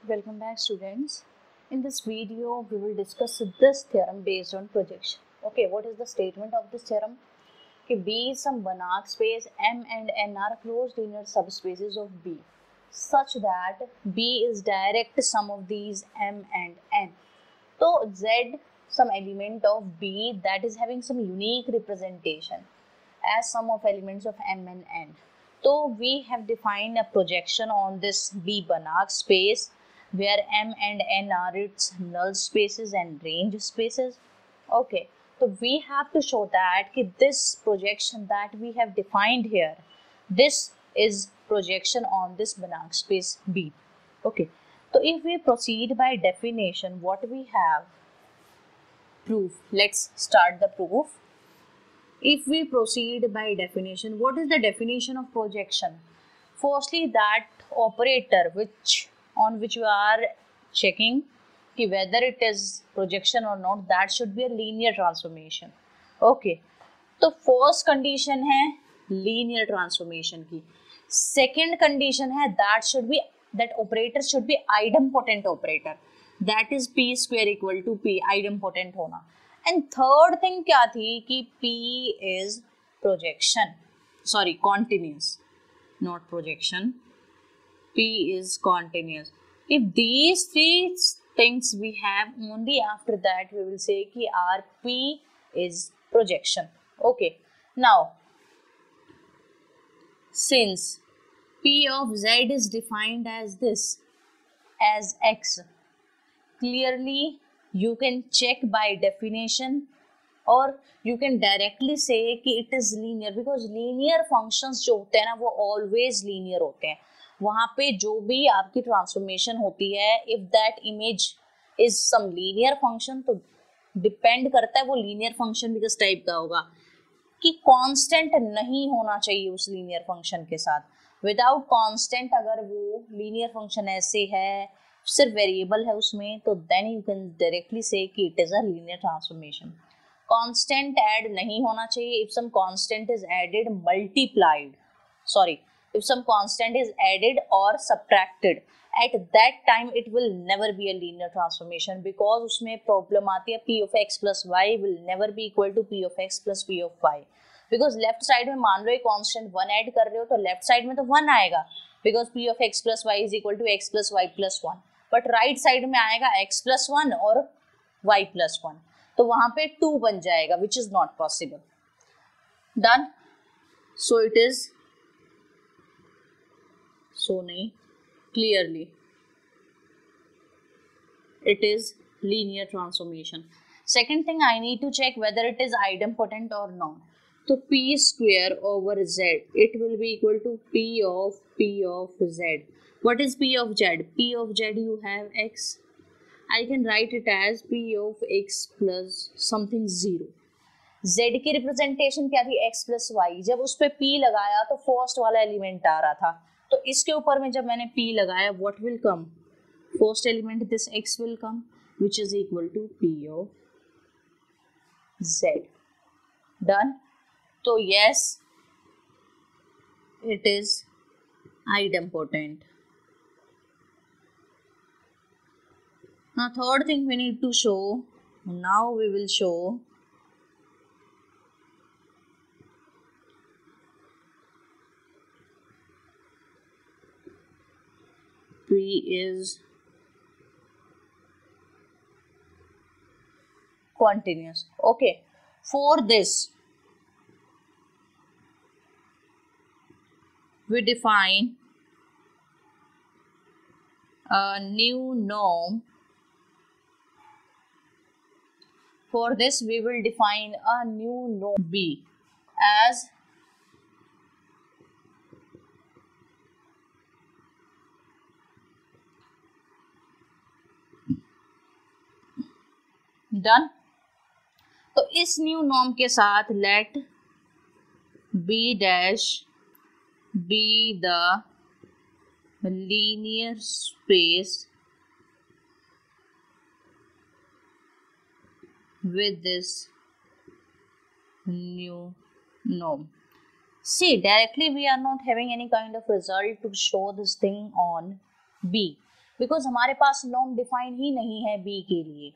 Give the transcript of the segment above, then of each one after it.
Welcome back, students. In this video, we will discuss this theorem based on projection. Okay, what is the statement of this theorem? कि B is some Banach space M and N are closed linear subspaces of B such that B is direct sum of these M and N. So Z some element of B that is having some unique representation as sum of elements of M and N. So we have defined a projection on this B Banach space where M and N are its null spaces and range spaces. Okay, so we have to show that this projection that we have defined here, this is projection on this Banach space B. Okay, so if we proceed by definition, what we have? Proof. Let's start the proof. If we proceed by definition, what is the definition of projection? Firstly, that operator on which you are checking whether it is projection or not, that should be a linear transformation. Okay, तो first condition है linear transformation की. Second condition है that operator should be idempotent operator, that is P square equal to P, idempotent होना. And third thing क्या थी कि P is projection, sorry continuous, not projection, P is continuous. If these three things we have, only after that we will say कि our P is projection. Okay. Now, since P of Z is defined as this, as X, clearly you can check by definition or you can directly say कि it is linear, because linear functions जो होते हैं ना वो always linear होते हैं. वहां पे जो भी आपकी ट्रांसफॉर्मेशन होती है, if that image is some linear function, तो डिपेंड करता है वो लीनियर फंक्शन भी किस टाइप का होगा, कि कांस्टेंट नहीं होना चाहिए उस लीनियर फंक्शन के साथ. विदाउट कांस्टेंट अगर वो लीनियर फंक्शन ऐसे है, सिर्फ वेरिएबल है उसमें, तो then you can directly say कि it is a linear transformation. Constant add नहीं होना चाहिए. If some constant is added multiplied, sorry, if some constant is added or subtracted, at that time it will never be a linear transformation, because उसमें problem आती है p of x plus y will never be equal to p of x plus p of y, because left side में मान लो एक constant 1 add कर रहे हो तो left side में तो 1 आएगा, because p of x plus y is equal to x plus y plus 1, but right side में आएगा x plus 1 और y plus 1, तो वहां पे 2 बन जाएगा, which is not possible. Done. So it is so nahi, clearly it is linear transformation. Second thing, I need to check whether it is idempotent or not. So p square over z, it will be equal to p of z. What is p of z? P of z, you have x, I can write it as p of x plus something 0. z की representation क्या थी? x plus y. जब उस पर p लगाया तो first वाला element आ रहा था, तो इसके ऊपर में जब मैंने p लगाया, what will come? First element, this x will come, which is equal to p of z. Done. So yes, it is idempotent. Now third thing we need to show, now we will show P is continuous. Okay, for this we define a new norm. For this we will define a new norm B as done. तो इस new norm के साथ let B dash B the linear space with this new norm. See, directly we are not having any kind of result to show this thing on B. Because हमारे पास norm define ही नहीं है B के लिए.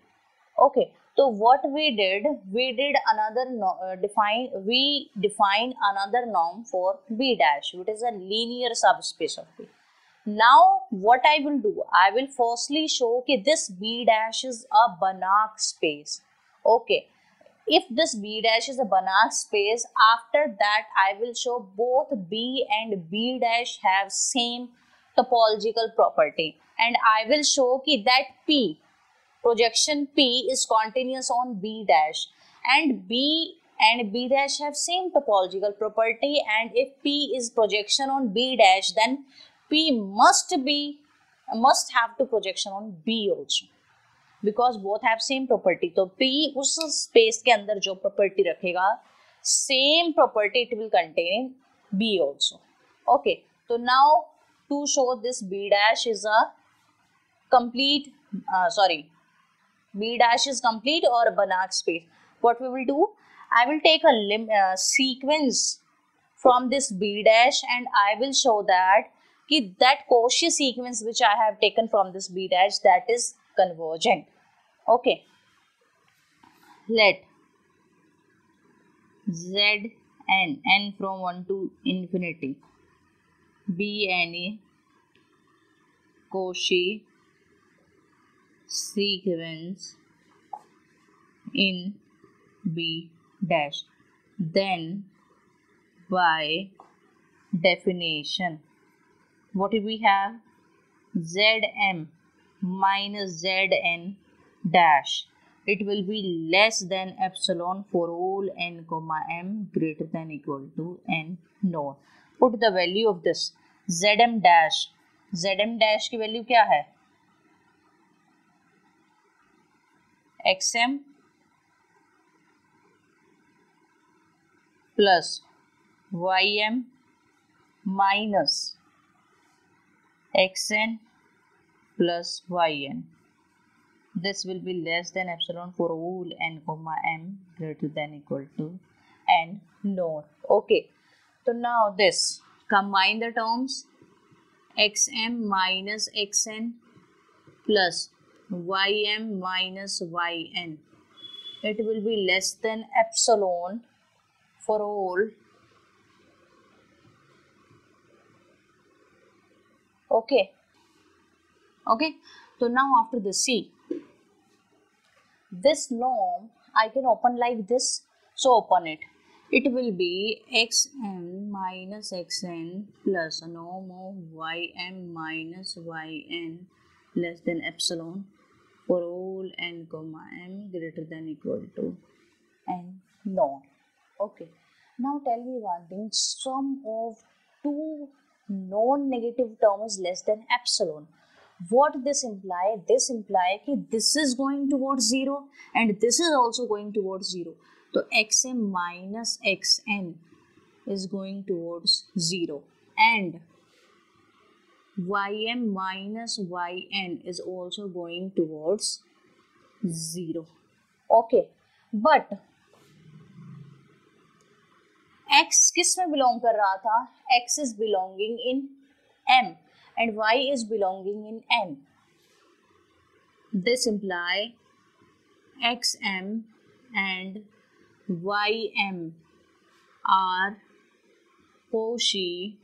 Okay, तो what we did another define another norm for b dash, which is a linear subspace of b. Now what I will do, I will firstly show that this b dash is a Banach space. Okay, if this b dash is a Banach space, after that I will show both b and b dash have same topological property, and I will show that p projection P is continuous on B dash, and B and B dash have same topological property, and if P is projection on B dash, then P must have to projection on B also, because both have same property. तो P उस space के अंदर जो property रखेगा, same property it will contain in B also. Okay, so now to show this B dash is a complete B dash is complete or Banach space, what we will do, I will take a sequence from this B dash, and I will show that that Cauchy sequence which I have taken from this B dash, that is convergent. Okay, let Zn, n from 1 to infinity, be any Cauchy sequence in B dash, then by definition what do we have, Zm minus Zn dash, it will be less than epsilon for all n comma m greater than equal to n naught. Put the value of this Zm dash की value क्या है, xm plus ym minus xn plus yn. This will be less than epsilon for all n comma m greater than equal to n naught. Okay, so now this, combine the terms, xm minus xn plus ym minus yn, it will be less than epsilon for all okay. So now after this, see, this norm I can open like this, so open it, it will be xm minus xn plus a norm of ym minus yn less than epsilon for all n comma m greater than equal to n naught. Okay, now tell me one thing, sum of two non-negative terms is less than epsilon. What this imply? This imply that this is going towards 0 and this is also going towards 0. So xm minus xn is going towards 0 and ym minus yn is also going towards 0. Okay, but x किस में belong कर रहा था? X is belonging in M and y is belonging in n. This imply xm and ym are Cauchy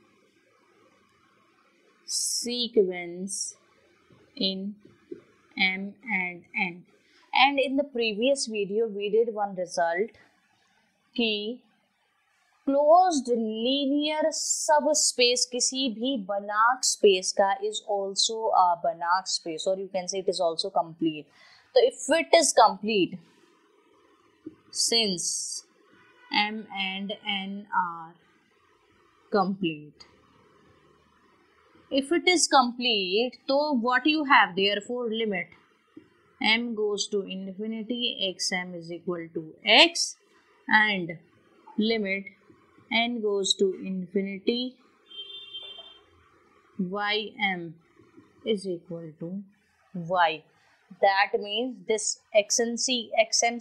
sequence in M and N. And in the previous video we did one result कि closed linear subspace किसी भी Banach space का is also a Banach space, or you can say it is also complete. So if it is complete, since M and N are complete, if it is complete, so what you have, therefore limit m goes to infinity, xm is equal to x, and limit n goes to infinity, ym is equal to y. That means this xm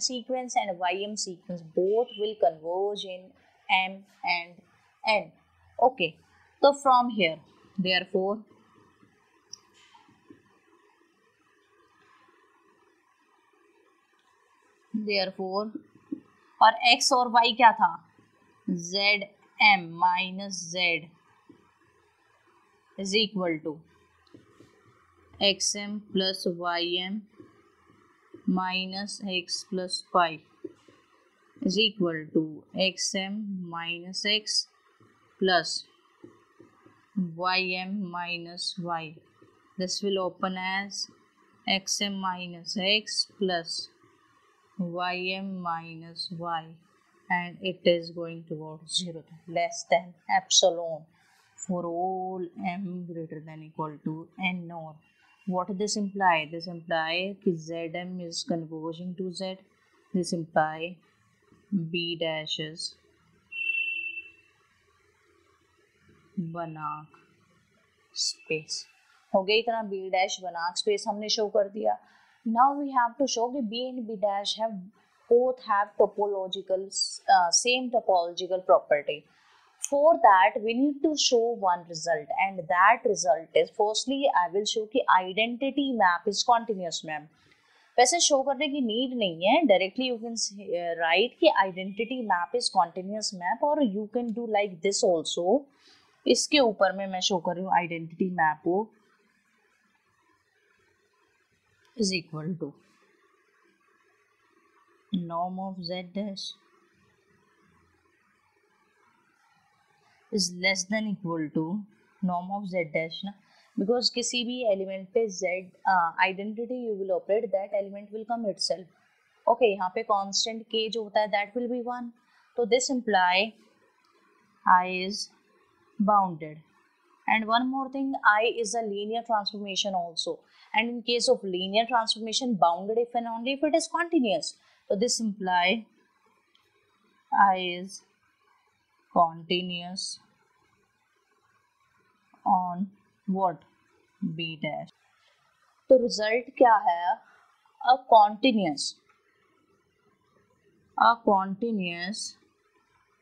sequence and ym sequence both will converge in m and n. Okay, so from here, therefore therefore और x और y क्या था, z m minus z is equal to x m plus y m minus x plus y is equal to xm minus x plus ym minus y. This will open as xm minus x plus ym minus y, and it is going towards 0 less than epsilon for all m greater than equal to n or. What this imply? This imply कि zm is converging to z. This imply B dashes Banach space हो गई। इतना B dash Banach space हमने show कर दिया। Now we have to show कि B and B dash have both have topological same topological property. For that we need to show one result, and that result is firstly I will show कि identity map is continuous map. वैसे show करने की need नहीं है, directly you can write कि identity map is continuous map, और you can do like this also. इसके ऊपर में मैं शो कर रही हूँ आइडेंटिटी मैप को is equal to norm of z dash is less than equal to norm of z dash ना, बिकॉज किसी भी एलिमेंट पे z identity you will operate that element will come itself. Okay, यहाँ पे constant k जो होता है that will be 1, तो this imply I is bounded, and one more thing, I is a linear transformation also, and in case of linear transformation bounded if and only if it is continuous, so this imply I is continuous on what B dash। तो result क्या है, a continuous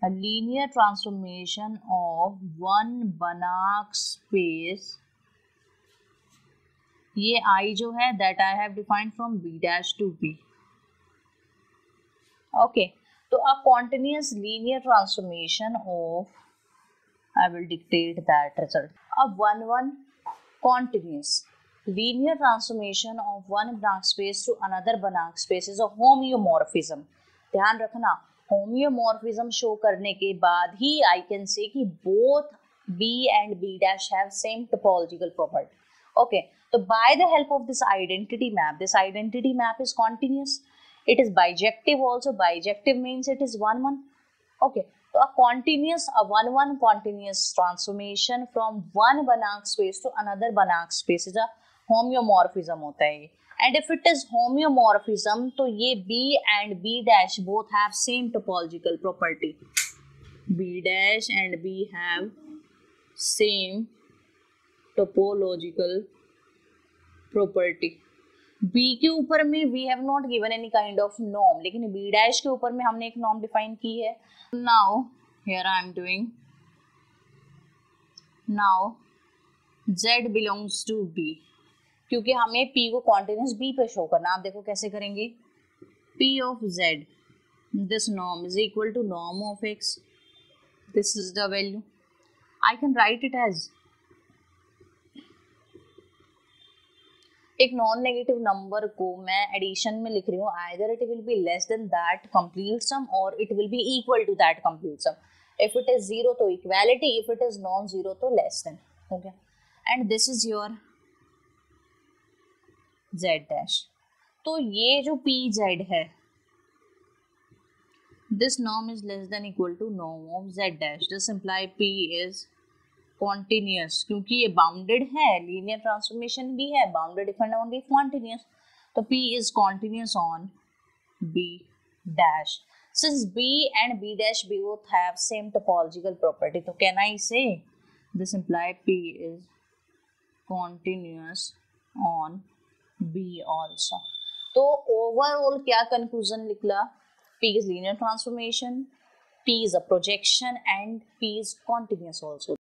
a linear transformation of one Banach space, ये I जो है that I have defined from B dash to B। okay, तो a continuous linear transformation of, I will dictate that result, a one continuous linear transformation of one Banach space to another Banach space is a homeomorphism। ध्यान रखना, होम्योमॉर्फिज्म show करने के बाद ही I can say कि both B and B dash have same topological property। okay, so by the help of this identity map is continuous, it is bijective also, bijective means it is 1 1। okay, so a one continuous transformation from one Banach space to another Banach space is a homeomorphism होता है। and if it is homeomorphism तो ये B and B dash both have same topological property, B dash and B have same topological property। B के ऊपर में we have not given any kind of norm, लेकिन B dash के ऊपर में हमने एक norm define की है। now here I am doing, now Z belongs to B, क्योंकि हमें P को कॉन्टिन्यूस B पे शो करना। आप देखो कैसे करेंगे, P of Z, this norm is equal to norm of X, this is the value, I can write it as एक नॉन नेगेटिव नंबर को मैं एडिशन में लिख रही हूँ, either it will be less than that complete sum और it will be equal to that complete sum. If it is zero तो equality, if it is non zero तो less than. Okay, and this is your z dash. तो ये जो pz है, this norm is less than equal to norm of z dash, this imply p is continuous, क्योंकि ये bounded है, linear transformation भी है, bounded if and only continuous, तो p is continuous on b dash। Since b and b dash both have same topological property, तो can I say this imply p is continuous on B also। तो overall क्या conclusion निकला, P is linear transformation, P is a projection and P is continuous also।